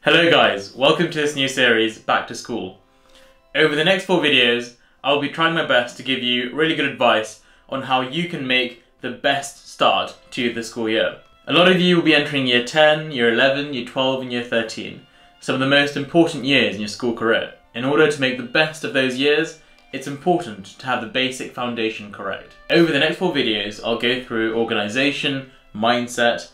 Hello guys, welcome to this new series, Back to School. Over the next 4 videos, I'll be trying my best to give you really good advice on how you can make the best start to the school year. A lot of you will be entering Year 10, Year 11, Year 12 and Year 13, some of the most important years in your school career. In order to make the best of those years, it's important to have the basic foundation correct. Over the next 4 videos, I'll go through organisation, mindset,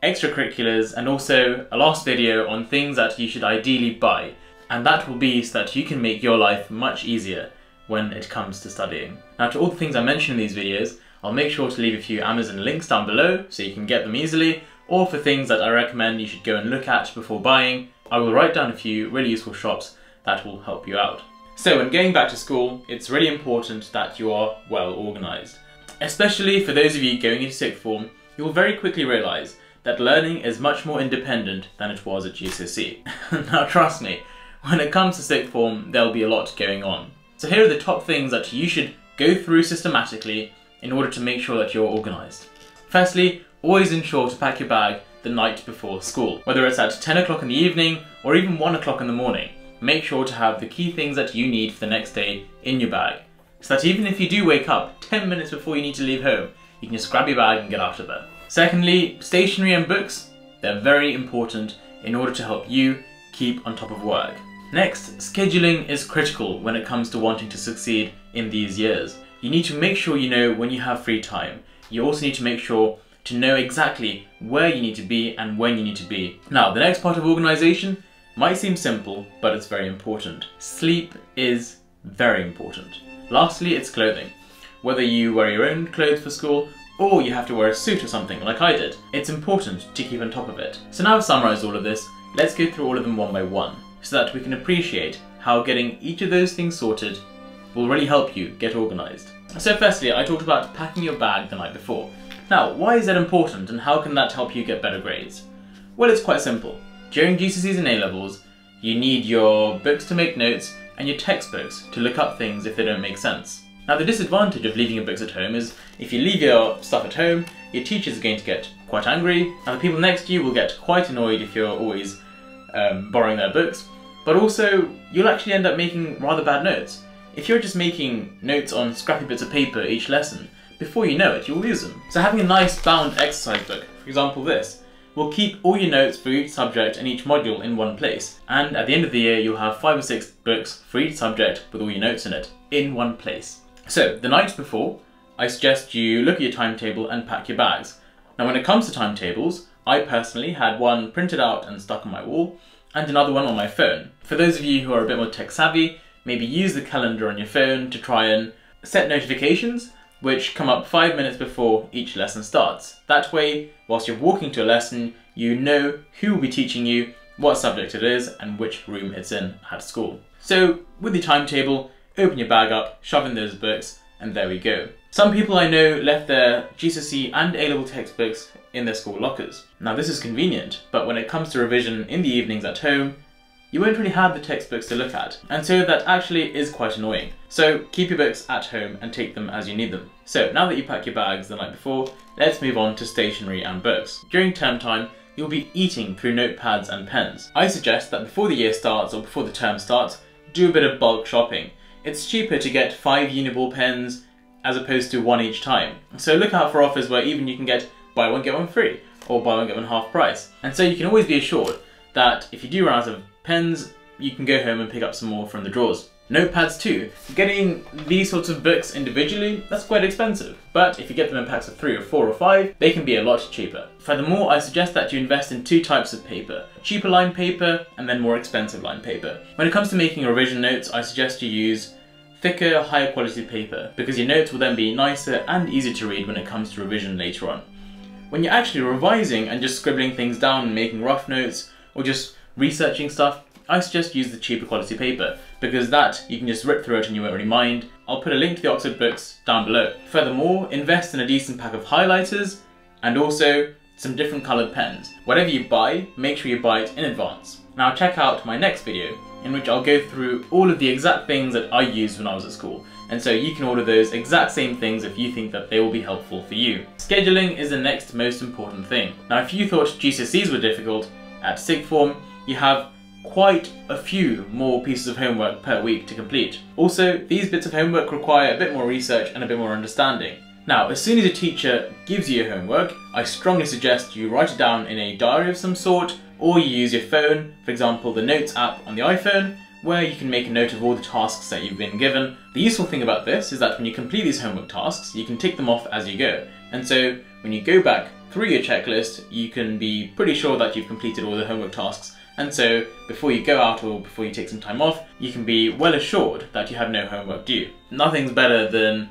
extracurriculars, and also a last video on things that you should ideally buy, and that will be so that you can make your life much easier when it comes to studying. Now, to all the things I mentioned in these videos, I'll make sure to leave a few Amazon links down below so you can get them easily, or for things that I recommend you should go and look at before buying, I will write down a few really useful shops that will help you out. So when going back to school, it's really important that you are well organised. Especially for those of you going into sixth form, you will very quickly realise that learning is much more independent than it was at GCSE. Now trust me, when it comes to sixth form, there'll be a lot going on. So here are the top things that you should go through systematically in order to make sure that you're organised. Firstly, always ensure to pack your bag the night before school. Whether it's at 10 o'clock in the evening or even 1 o'clock in the morning, make sure to have the key things that you need for the next day in your bag, so that even if you do wake up 10 minutes before you need to leave home, you can just grab your bag and get out of there. Secondly, stationery and books, they're very important in order to help you keep on top of work. Next, scheduling is critical when it comes to wanting to succeed in these years. You need to make sure you know when you have free time. You also need to make sure to know exactly where you need to be and when you need to be. Now, the next part of organisation might seem simple, but it's very important. Sleep is very important. Lastly, it's clothing. Whether you wear your own clothes for school or you have to wear a suit or something like I did, it's important to keep on top of it. So now I've summarised all of this, let's go through all of them one by one, so that we can appreciate how getting each of those things sorted will really help you get organised. So firstly, I talked about packing your bag the night before. Now, why is that important and how can that help you get better grades? Well, it's quite simple. During GCSEs and A-levels, you need your books to make notes and your textbooks to look up things if they don't make sense. Now, the disadvantage of leaving your books at home is if you leave your stuff at home, your teachers are going to get quite angry, and the people next to you will get quite annoyed if you're always borrowing their books, but also you'll actually end up making rather bad notes. If you're just making notes on scrappy bits of paper each lesson, before you know it, you'll lose them. So having a nice bound exercise book, for example this, will keep all your notes for each subject and each module in one place, and at the end of the year you'll have 5 or 6 books for each subject with all your notes in it, in one place. So, the night before, I suggest you look at your timetable and pack your bags. Now when it comes to timetables, I personally had one printed out and stuck on my wall, and another one on my phone. For those of you who are a bit more tech savvy, maybe use the calendar on your phone to try and set notifications which come up 5 minutes before each lesson starts. That way, whilst you're walking to a lesson, you know who will be teaching you, what subject it is, and which room it's in at school. So, with your timetable, open your bag up, shove in those books, and there we go. Some people I know left their GCSE and A-level textbooks in their school lockers. Now this is convenient, but when it comes to revision in the evenings at home, you won't really have the textbooks to look at, and so that actually is quite annoying. So keep your books at home and take them as you need them. So now that you pack your bags the night before, let's move on to stationery and books. During term time, you'll be eating through notepads and pens. I suggest that before the year starts or before the term starts, do a bit of bulk shopping. It's cheaper to get 5 uniball pens as opposed to 1 each time. So look out for offers where even you can get buy one get one free or buy one get one half price. And so you can always be assured that if you do run out of pens, you can go home and pick up some more from the drawers. Notepads too. Getting these sorts of books individually, that's quite expensive. But if you get them in packs of 3 or 4 or 5, they can be a lot cheaper. Furthermore, I suggest that you invest in 2 types of paper. Cheaper lined paper and then more expensive lined paper. When it comes to making revision notes, I suggest you use thicker, higher quality paper, because your notes will then be nicer and easier to read when it comes to revision later on. When you're actually revising and just scribbling things down and making rough notes, or just researching stuff, I suggest use the cheaper quality paper, because that you can just rip through it and you won't really mind. I'll put a link to the Oxford books down below. Furthermore, invest in a decent pack of highlighters and also some different coloured pens. Whatever you buy, make sure you buy it in advance. Now check out my next video, in which I'll go through all of the exact things that I used when I was at school, and so you can order those exact same things if you think that they will be helpful for you. Scheduling is the next most important thing. Now if you thought GCSEs were difficult, at sixth form you have quite a few more pieces of homework per week to complete. Also, these bits of homework require a bit more research and a bit more understanding. Now, as soon as a teacher gives you your homework, I strongly suggest you write it down in a diary of some sort, or you use your phone, for example the Notes app on the iPhone, where you can make a note of all the tasks that you've been given. The useful thing about this is that when you complete these homework tasks, you can tick them off as you go. And so when you go back through your checklist, you can be pretty sure that you've completed all the homework tasks. And so before you go out or before you take some time off, you can be well assured that you have no homework due. Nothing's better than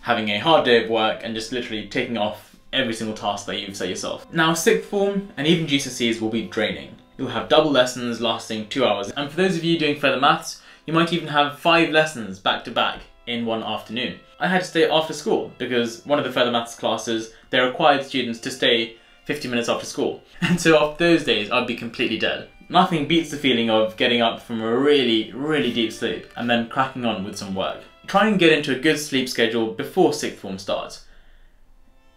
having a hard day of work and just literally taking off every single task that you've set yourself. Now, sixth form and even GCSEs will be draining. You'll have double lessons lasting 2 hours. And for those of you doing further maths, you might even have 5 lessons back to back in one afternoon. I had to stay after school because one of the further maths classes, they required students to stay 50 minutes after school. And so after those days, I'd be completely dead. Nothing beats the feeling of getting up from a really, really deep sleep and then cracking on with some work. Try and get into a good sleep schedule before sixth form starts.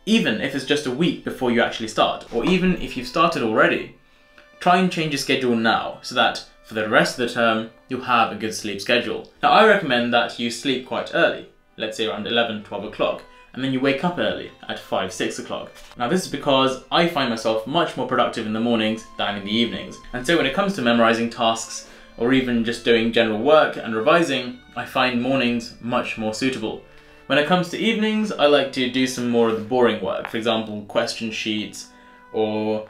Even if it's just a week before you actually start, or even if you've started already, try and change your schedule now so that for the rest of the term, you'll have a good sleep schedule. Now, I recommend that you sleep quite early, let's say around 11, 12 o'clock, and then you wake up early at 5, 6 o'clock. Now, this is because I find myself much more productive in the mornings than in the evenings. And so when it comes to memorizing tasks, or even just doing general work and revising, I find mornings much more suitable. When it comes to evenings, I like to do some more of the boring work, for example, question sheets, or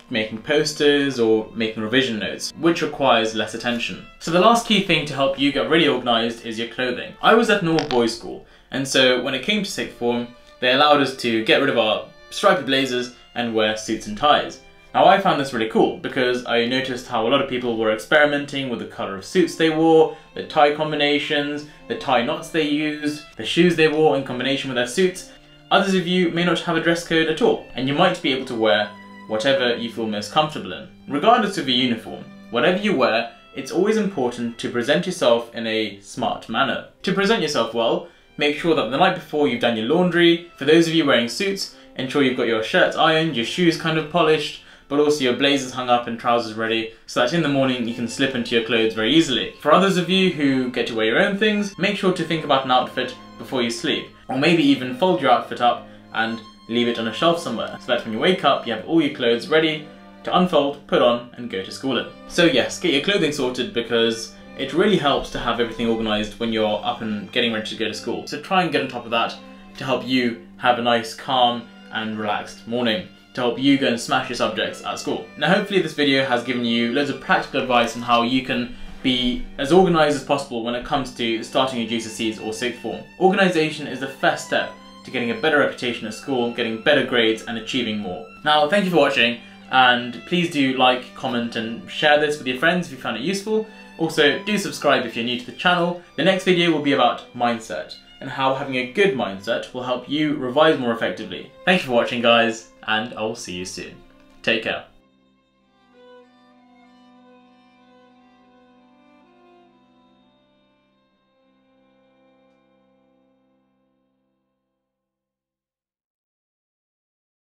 making posters, or making revision notes, which requires less attention. So the last key thing to help you get really organised is your clothing. I was at an all-boys school, and so when it came to sixth form, they allowed us to get rid of our striped blazers and wear suits and ties. Now, I found this really cool because I noticed how a lot of people were experimenting with the colour of suits they wore, the tie combinations, the tie knots they used, the shoes they wore in combination with their suits. Others of you may not have a dress code at all, and you might be able to wear whatever you feel most comfortable in. Regardless of your uniform, whatever you wear, it's always important to present yourself in a smart manner. To present yourself well, make sure that the night before you've done your laundry. For those of you wearing suits, ensure you've got your shirts ironed, your shoes kind of polished, but also your blazers hung up and trousers ready, so that in the morning you can slip into your clothes very easily. For others of you who get to wear your own things, make sure to think about an outfit before you sleep, or maybe even fold your outfit up and leave it on a shelf somewhere, so that when you wake up you have all your clothes ready to unfold, put on and go to school in. So yes, get your clothing sorted because it really helps to have everything organised when you're up and getting ready to go to school. So try and get on top of that to help you have a nice, calm and relaxed morning, to help you go and smash your subjects at school. Now, hopefully this video has given you loads of practical advice on how you can be as organised as possible when it comes to starting your GCSEs or sixth form. Organisation is the first step to getting a better reputation at school, getting better grades and achieving more. Now, thank you for watching, and please do like, comment and share this with your friends if you found it useful. Also, do subscribe if you're new to the channel. The next video will be about mindset and how having a good mindset will help you revise more effectively. Thank you for watching, guys, and I will see you soon. Take care.